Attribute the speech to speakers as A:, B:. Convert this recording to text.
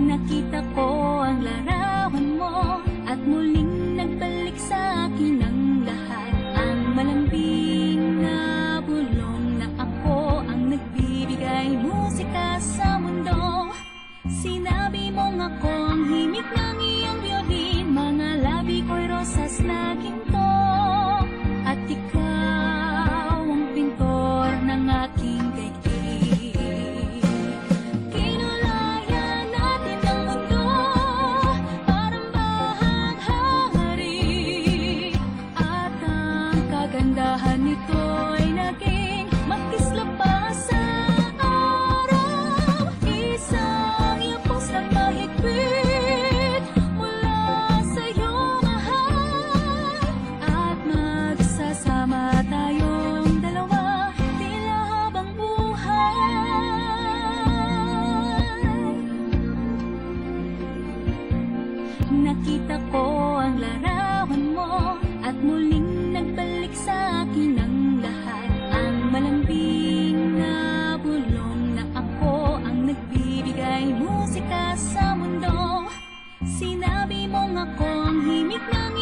A: Nakita ko ang larawan mo at muling nagbalik sa akin ang lahat. Ang malambing na bulong na ako ang nagbibigay musika sa mundo. Sinabi mong ako ang himig ng iyong violin, mga labi ko'y rosas na ginto, at ikaw ang pintor ng aking daigdig. Kinulayan natin ang mundo, parang bahaghari, at ang kagandahan nito'y naging magkislap pa sa araw. Isang yapos na mahigpit mula sa iyong mahal, at magsasama tayong dalawa tila habang buhay. Nakita ko ang larawan mo at muling nagbalik sa akin ang lahat. Ang malambing na bulong na ako ang nagbibigay musika sa mundo. Sinabi mong ako ang himig ng